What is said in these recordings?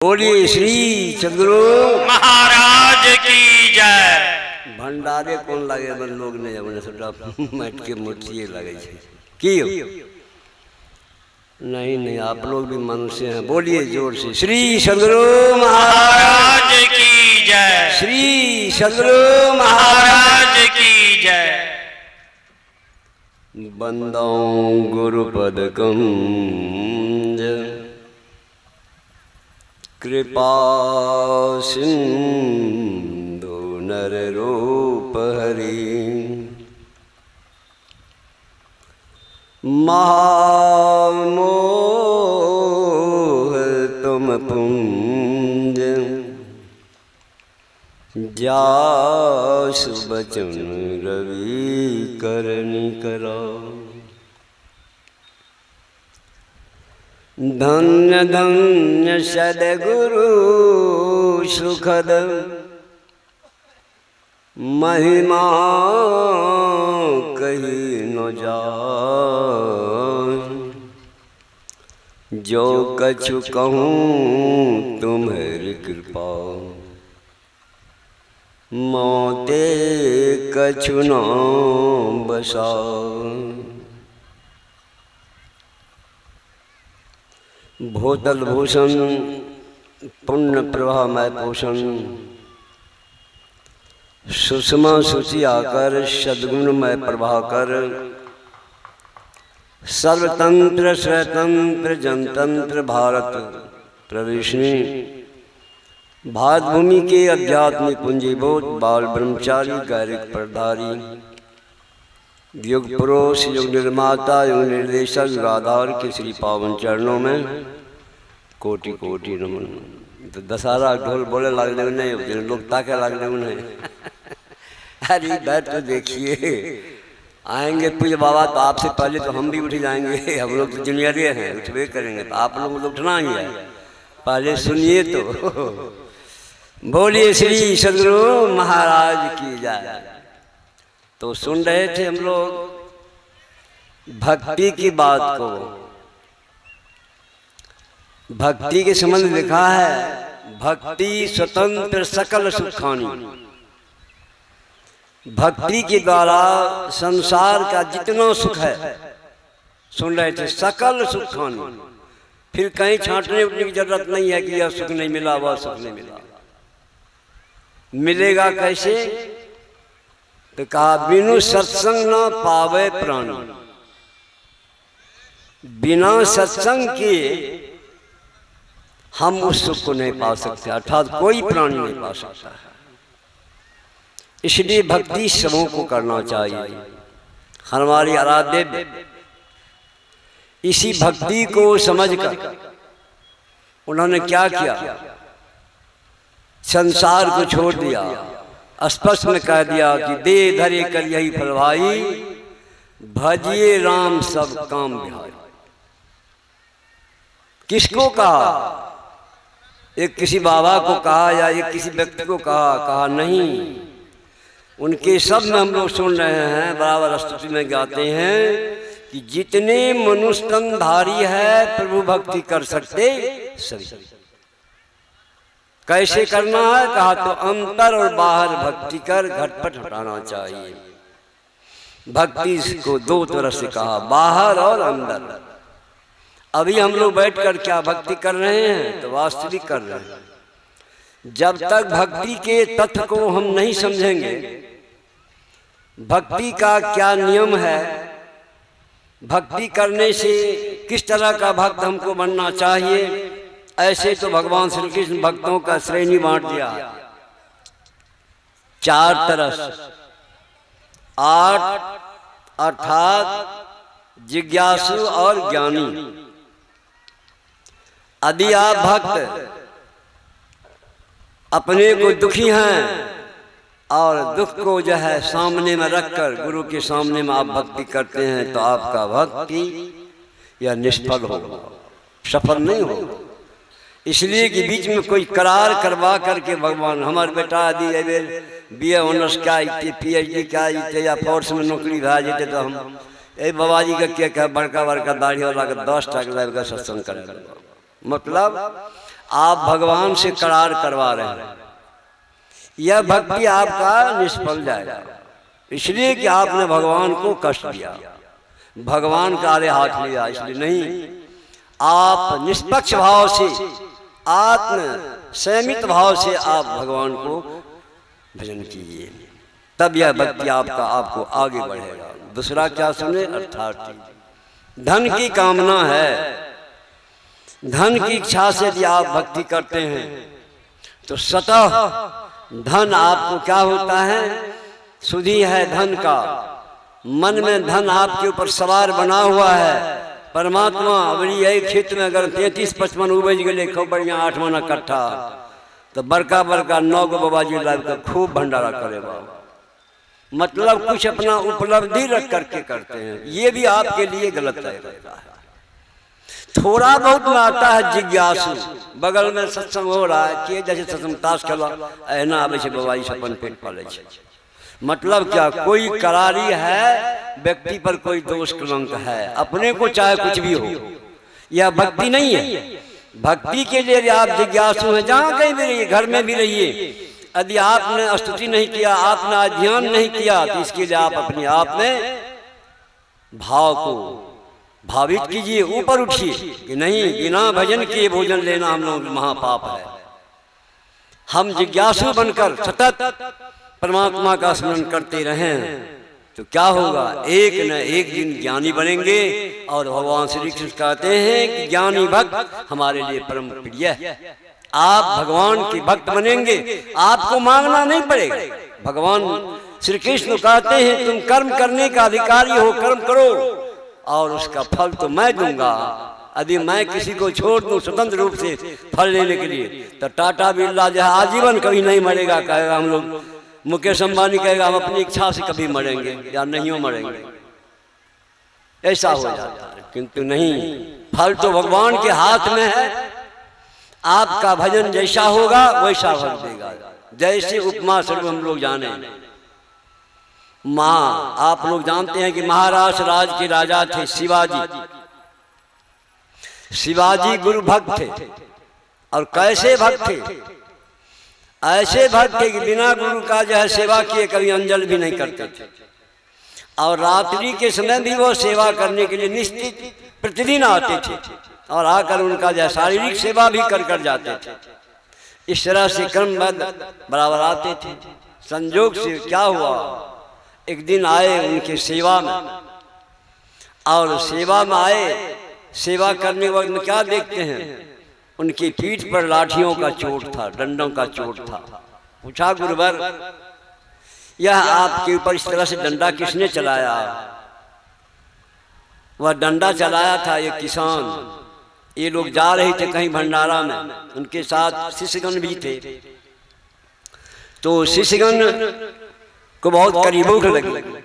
बोलिए श्री सदगुरु महाराज की जय। भंडारे कौन लगे बन लोग ने जब छोटा मट के मूर्ति लगे की नहीं नहीं आप लोग भी मनुष्य हैं। बोलिए जोर से श्री सदगुरु महाराज की जय। श्री सदगुरु महाराज की जय। बंदो गुरुपद कंज कृपा सिंधु नर रूप हरि महामोह तुम पुंज जासु बचन रवि करनी करो। धन्य धन्य सद्गुरु सुखद महिमा कही न जाए। जो कछु कहूँ तुम्हारी कृपा मोते कछु न बसा। भूतल भूषण पुण्य प्रभामय पोषण सुषमा सुचि आकर सद्गुणमय प्रभाकर सर्वतंत्र स्वतंत्र जनतंत्र भारत प्रवेशनी भारत भूमि के अध्यात्मिक पूंजीभूत बाल ब्रह्मचारी गैरिक प्रधारी युग पुरुष युग निर्माता युग निर्देशक युग आधार के श्री पावन चरणों में कोटि कोटि नमन। तो दशहरा ढोल बोले लगने नहीं लोग ताके लगने उन्हें अरे बैठ तो देखिए आएंगे पूज्य बाबा तो आपसे पहले तो हम भी उठ जाएंगे। हम लोग तो जूनियर हैं उठवे करेंगे तो आप लोग उठना ही है। पहले सुनिए तो बोलिए श्री सदगुरु महाराज की जय। तो सुन रहे थे हम लोग भक्ति की बात को। भक्ति के संबंध लिखा है भक्ति स्वतंत्र सकल सुखानी। भक्ति के द्वारा संसार का जितना सुख है सुन रहे थे सकल सुखानी। फिर कहीं छांटने उठने की जरूरत नहीं है कि यह सुख नहीं मिला वह सुख नहीं मिला। मिलेगा कैसे तो कहा बिनु सत्संग न पावे प्राणी। बिना सत्संग के हम उस सुख को नहीं पा सकते अर्थात कोई प्राणी नहीं पा सकता है। इसलिए भक्ति सबों को करना चाहिए। हमारी आराध्य इसी भक्ति को समझकर उन्होंने क्या किया संसार को छोड़ दिया। स्पष्ट में कह दिया कि दे धरे कर यही फल भाई भजिए राम सब काम बिहारी। किसको कहा? एक किसी बाबा को कहा या एक किसी व्यक्ति को कहा नहीं। उनके सब में हम लोग सुन रहे हैं बराबर स्तुति में गाते हैं कि जितने मनुष्य तनधारी है प्रभु भक्ति कर सकते सभी। कैसे करना है कहा तो अंतर और बाहर भक्ति कर घटपट हटाना चाहिए। भक्ति को दो तरह से कहा बाहर और अंदर। अभी हम लोग बैठकर क्या भक्ति कर रहे हैं तो वास्तविक कर रहे हैं। जब तक भक्ति के तथ्य को हम नहीं समझेंगे भक्ति का क्या नियम है भक्ति करने से किस तरह का भक्त हमको बनना चाहिए ऐसे तो भगवान श्री कृष्ण भक्तों का श्रेणी बांट दिया चार तरह 8 अर्थात जिज्ञासु और ज्ञानी। यदि आप भक्त अपने को दुखी हैं और दुख को जो है सामने में रखकर गुरु के सामने में आप भक्ति करते हैं तो आपका भक्ति यह निष्फल होगा सफल नहीं होगा। इसलिए कि बीच में कोई करार करवा करके भगवान हमारे बेटा आदि बी ए ऑनर्स क्या PhD क्या या फोर्स में नौकरी भा जेते तो हम ए बाबा जी का क्या बड़का बड़का दाढ़ी वाला का 10 टका का सत्संग कर मतलब आप भगवान से करार करवा रहे हैं, यह भक्ति आपका निष्फल जाएगा, इसलिए कि आपने भगवान को कष्ट दिया, भगवान का आड़े हाथ लिया। इसलिए नहीं, आप निष्पक्ष भाव से, आत्म संयमित भाव से आप भगवान को भजन कीजिए, तब यह भक्ति आपको आगे बढ़ेगा। दूसरा क्या सुने, अर्थात धन की कामना है, धन की इच्छा से यदि आप भक्ति करते हैं तो स्वतः धन आपको क्या होता है, सुधि है धन का, मन में धन आपके ऊपर सवार बना हुआ है। परमात्मा अबरी यही खेत में अगर 33-55 उपज गए खूब बढ़िया 8 मन इकट्ठा, तो बड़का बड़का 9 गो बाबाजी लाभ का खूब भंडारा करेगा। मतलब कुछ अपना उपलब्धि रख करके करते हैं, ये भी आपके लिए गलत रहता है। थोड़ा बहुत में आता है जिज्ञासु, बगल में सत्संग हो रहा है कि जैसे सत्संग ताश खेला ऐना आवे से बाबाजी से अपन पेट पाले छे। मतलब क्या, कोई करारी है, व्यक्ति पर कोई दोष कलंक है, अपने को चाहे कुछ भी हो, यह भक्ति नहीं है। भक्ति के लिए आप जिज्ञासु हैं, जहाँ कहीं भी रहिए, घर में भी रहिए, यदि आपने स्तुति नहीं किया, आपने अध्ययन नहीं किया, तो इसके लिए आप अपने आप में भाव को भावित कीजिए, ऊपर उठिए कि नहीं, बिना भजन किए भोजन लेना हम लोग महापाप है। हम जिज्ञासु बनकर सतत परमात्मा का स्मरण करते रहें तो क्या होगा, एक न एक दिन ज्ञानी बनेंगे। और भगवान श्री कृष्ण कहते हैं कि ज्ञानी भक्त हमारे लिए परम प्रिय है। आप भगवान के भक्त बनेंगे, आपको मांगना नहीं पड़ेगा। भगवान श्री कृष्ण कहते हैं तुम कर्म करने का अधिकारी हो, कर्म करो और उसका फल तो मैं दूंगा। यदि मैं किसी को छोड़ दूं स्वतंत्र रूप से फल लेने के लिए, तो टाटा बिरला जो है आजीवन कभी नहीं मरेगा, कहेगा हम लोग, मुकेश अंबानी कहेगा हम अपनी इच्छा से कभी मरेंगे या नहीं मरेंगे, ऐसा हो जाता है। किंतु नहीं, फल तो भगवान के हाथ में है। आपका भजन जैसा होगा वैसा फल देगा। जैसे उपमा स्वरूप हम लोग जाने, आप लोग जानते हैं कि महाराष्ट्र राज के राजा थे शिवाजी। शिवाजी गुरु भक्त थे, और कैसे भक्त थे, ऐसे भक्त थे कि बिना गुरु का जो है सेवा किए कभी अंजल भी नहीं करते थे। और रात्रि के समय भी वो सेवा करने के लिए निश्चित प्रतिदिन आते थे, और आकर उनका जो शारीरिक सेवा भी कर जाते थे। इस तरह से क्रमबद्ध बराबर आते थे। संजोग से क्या हुआ, एक दिन आए उनके सेवा में, और सेवा में आए, सेवा करने के वक्त में क्या देखते हैं, उनकी पीठ पर लाठियों का चोट था, डंडों का चोट था। पूछा गुरुवर, यह आपके ऊपर इस तरह से डंडा किसने चलाया? वह डंडा चलाया था एक किसान। ये लोग जा रहे थे कहीं भंडारा में, उनके साथ शिष्यगण भी थे। तो शिष्यगण को बहुत करीब भूख लगी,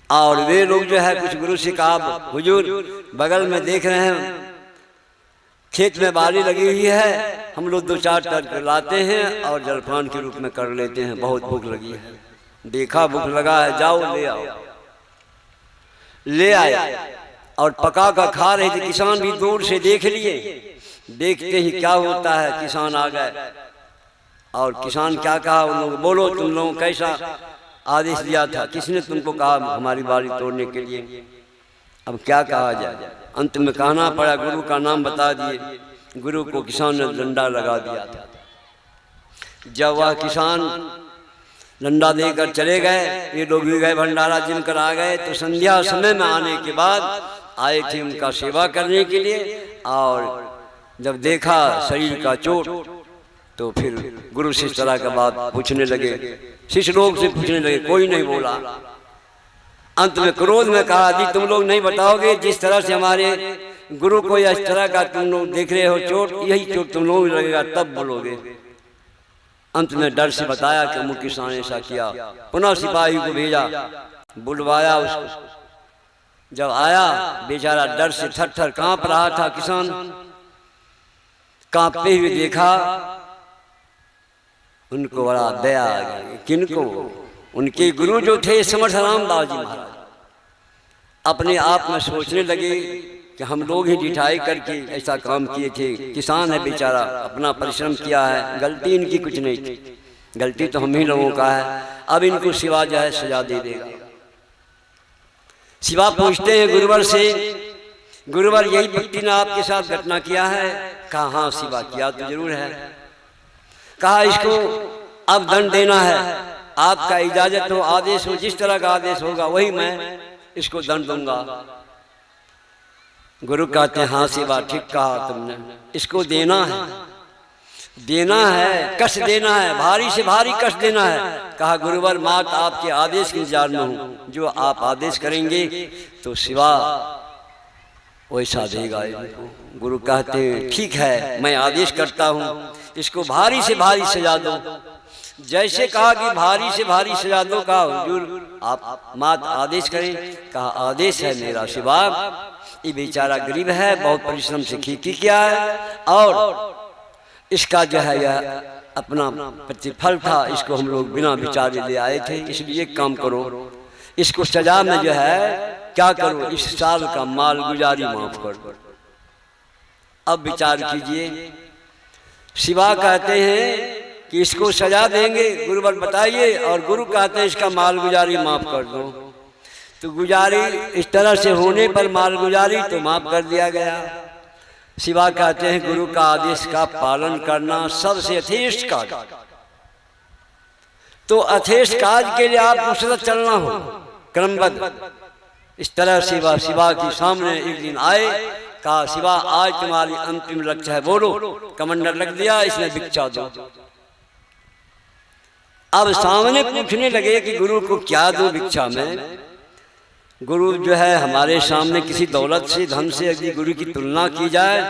और वे लोग जो है कुछ गुरु से कहा, हुजूर बगल में देख रहे हैं खेत में बाली लगी हुई है, हम लोग 2-4 टन लाते हैं और जलपान के रूप में कर लेते हैं, बहुत भूख लगी है। देखा भूख लगा है, जाओ ले आओ। ले आए और पका कर खा रहे थे। किसान भी दूर से देख लिए। देखते ही क्या होता है, किसान आ गए, और किसान क्या कहा, उन लोग बोलो तुम लोगों कैसा आदेश दिया था, किसने तुमको कहा हमारी बाली तोड़ने के लिए? अब क्या कहा जाए, अंत में कहना पड़ा, गुरु का नाम बता दिए। गुरु को किसान ने डंडा लगा दिया था। जब वह किसान डंडा देकर चले गए, ये लोग भी गए भंडारा जिनकर आ गए, तो संध्या समय में आने के बाद आए थे उनका सेवा करने के लिए। और जब देखा शरीर का चोट, तो फिर गुरु से इस तरह का बात पूछने लगे, शिष्य लोग से पूछने लगे, कोई नहीं बोला। अंत में क्रोध में कहा, यदि तुम लोग नहीं बताओगे जिस तरह से हमारे गुरु को इस तरह का तुम लोग देख रहे हो चोट, यही चोट तुम लोग लगेगा तब बोलोगे। अंत में डर से बताया कि मुख्य किसान ऐसा किया। पुनः सिपाही को भेजा, बुलवाया उसको। जब आया बेचारा डर से थर-थर कांप रहा था किसान। कांपते हुए देखा, उनको बड़ा दया आ गई। किनको? उनके गुरु जो थे समर्थ रामदास जी महाराज। अपने आप में सोचने लगे कि हम लोग ही जिठाई करके ऐसा काम किए थे। किसान है बेचारा, अपना परिश्रम किया है, गलती इनकी कुछ नहीं थी, गलती तो हम ही लोगों का है। अब इनको शिवा जो है सजा दे देगा। शिवा पूछते हैं गुरुवर से, गुरुवर यही व्यक्ति ने आपके साथ घटना किया है? कहा हाँ शिवा किया तो जरूर है। कहा इसको अब दंड देना है, आपका इजाजत हो, आदेश हो, जिस तरह का आदेश होगा वही मैं इसको दंड दूंगा। गुरु कहते हैं हाँ शिवा ठीक कहा तुमने, इसको देना है, देना है, कष्ट देना है, भारी से भारी कष्ट देना है। कहा गुरुवर मात आपके आदेश के इंतजार में हूं, जो आप आदेश करेंगे तो शिवा वैसा देगा इनको। गुरु कहते हैं ठीक है मैं आदेश करता हूं, इसको भारी से भारी सजा दो। जैसे कहा कि भारी से भारी सजा दो, कहा हुजूर आप मात आदेश करें। कहा आदेश है मेरा शिवा, ये बेचारा गरीब है, बहुत परिश्रम से खेती किया है और इसका जो है यह अपना प्रतिफल था, इसको हम लोग बिना विचारे ले आए थे, इसलिए एक काम करो, इसको सजा में जो है क्या करो, इस साल का माल गुजारी माफ कर दो। अब विचार कीजिए, शिवा कहते हैं कि इसको सजा देंगे, गुरुवर बताइए, और गुरु कहते हैं इसका माल गुजारी माफ कर दो। तो गुजारी इस तरह से होने पर माल गुजारी तो माफ कर दिया गया। शिवा कहते हैं गुरु का आदेश का पालन करना सबसे अथेष्ट कार्य, तो अथेष्ट कार्य के लिए आपको सतत चलना हो क्रमबद्ध। इस तरह शिवा के सामने एक दिन आए, कहा शिवा आज तुम्हारी अंतिम लक्ष्य है, बोलो। कमंडल रख दिया, इसमें भिक्षा दो। अब सामने पूछने लगे कि गुरु को क्या दो भिक्षा में। गुरु जो है हमारे सामने किसी दौलत से, धन से यदि गुरु की तुलना की जाए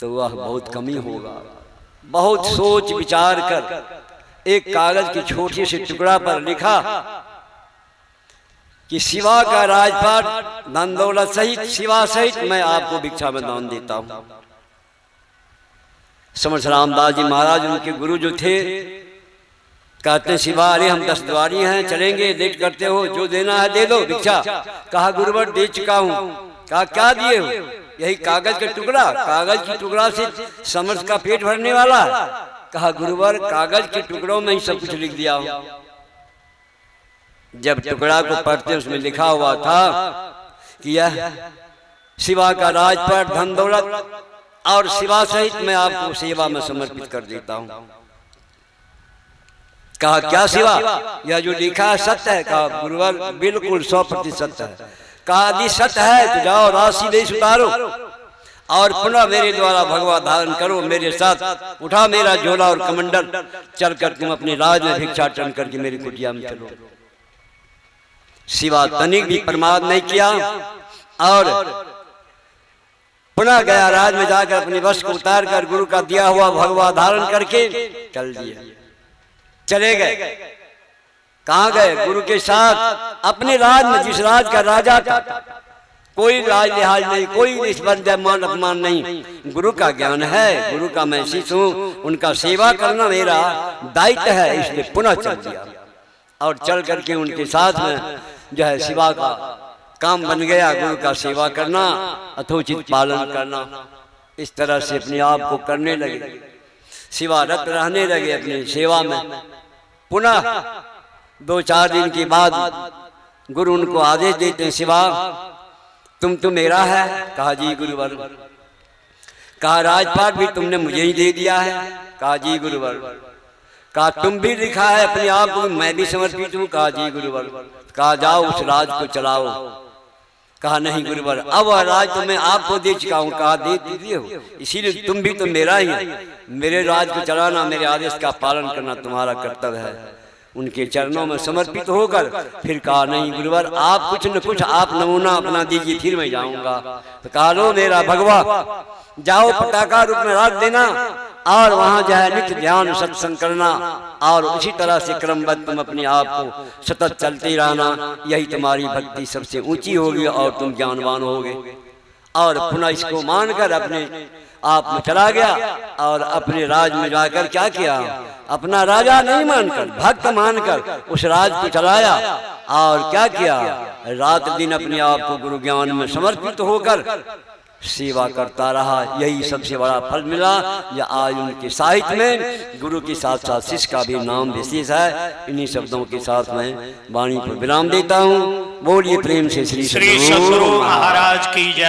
तो वह बहुत कमी होगा। बहुत सोच विचार कर एक कागज के छोटे से टुकड़ा पर लिखा कि शिवा का राजपाट धन दौलत सहित, शिवा सहित मैं आपको भिक्षा में दान देता हूं। समर्थ रामदास जी महाराज उनके गुरु जो थे, कहते शिवा अरे हम 10 द्वारी हैं, चलेंगे, लेट करते हो, जो देना है दे दो भिक्षा। कहा गुरुवर दे चुका हूं। कहा क्या दिए हो? यही कागज का टुकड़ा, कागज की टुकड़ा से समर्थ का पेट भरने वाला। कहा गुरुवर कागज के टुकड़ों में ही सब कुछ लिख दिया हूं। जब टुकड़ा को पढ़ते उसमें लिखा हुआ था कि यह शिवा का राजपाट धन दौलत और शिवा सहित मैं आपको सेवा में समर्पित कर देता हूं। कहा क्या शिवा यह जो लिखा है सत्य है? कहा गुरुवर बिल्कुल 100% सत्य है। कहा यदि सत्य है तो जाओ राशि देश उतारो और पुनः मेरे द्वारा भगवा धारण करो, मेरे साथ उठा मेरा झोला और कमंडल, चलकर तुम अपने राज में भिक्षाटन करके मेरी कुटिया में चलो। शिवा तनिक भी प्रमाद नहीं किया और पुनः गया राज में जाकर अपने वस्त्र को उतार कर गुरु का दिया हुआ भगवा धारण करके चल दिया। चले गए। कहाँ गए? गुरु के साथ अपने राज में, जिस राज का राजा था। कोई राज लिहाज नहीं, कोई इस पर मान अपमान नहीं। गुरु का ज्ञान है, गुरु का मैं शिष्य हूँ, उनका सेवा करना मेरा दायित्व है, इसलिए पुनः चल दिया और चल करके उनके साथ में जो है शिवा का काम बन गया, गुरु का सेवा करना, यथोचित पालन करना। इस तरह से अपने आप को करने लगे, शिवारत रहने लगे अपनी सेवा में। पुनः 2-4 दिन के बाद गुरु उनको आदेश देते हैं शिवा तुम तो मेरा है। कहा जी गुरुवर। कहा राजपाट भी तुमने मुझे ही दे दिया है। कहा जी गुरुवर। कहा तुम भी लिखा है अपने आप को मैं भी समर्पित हूँ। कहा जी गुरुवर। कहा जाओ उस राज को चलाओ। कहा नहीं गुरुवर अब वह राज तो मैं आपको दे चुका हूँ। कहा दे दीजिए हो, इसीलिए तुम भी तो मेरा ही है, मेरे राज को चलाना, मेरे आदेश का पालन करना तुम्हारा कर्तव्य है। उनके चरणों में समर्पित होकर फिर कहा नहीं गुरुवर आप कुछ न कुछ आप नमूना अपना दीजिए, फिर मैं जाऊंगा। तो कहा लो मेरा भगवा जाओ पटाखा रूप में राख देना और वहां जो है नित्य ध्यान सत्संग करना और उसी तरह से क्रमबद्ध तुम अपने आप को सतत चलते रहना, यही तुम्हारी भक्ति सबसे ऊंची होगी और तुम ज्ञानवान होगे। और पुनः इसको मानकर अपने आप में चला गया और अपने राज में जाकर क्या किया, अपना राजा नहीं मानकर भक्त मानकर उस राज को चलाया और क्या किया, रात दिन अपने आप को गुरु ज्ञान में समर्पित होकर सेवा करता रहा। यही सबसे बड़ा फल मिला। या आज उनके साहित्य में गुरु के साथ साथ शिष्य का भी नाम विशेष है। इन्हीं शब्दों के साथ मैं वाणी पर विराम देता हूँ। बोलिए प्रेम से श्री श्री सद्गुरु महाराज की जय।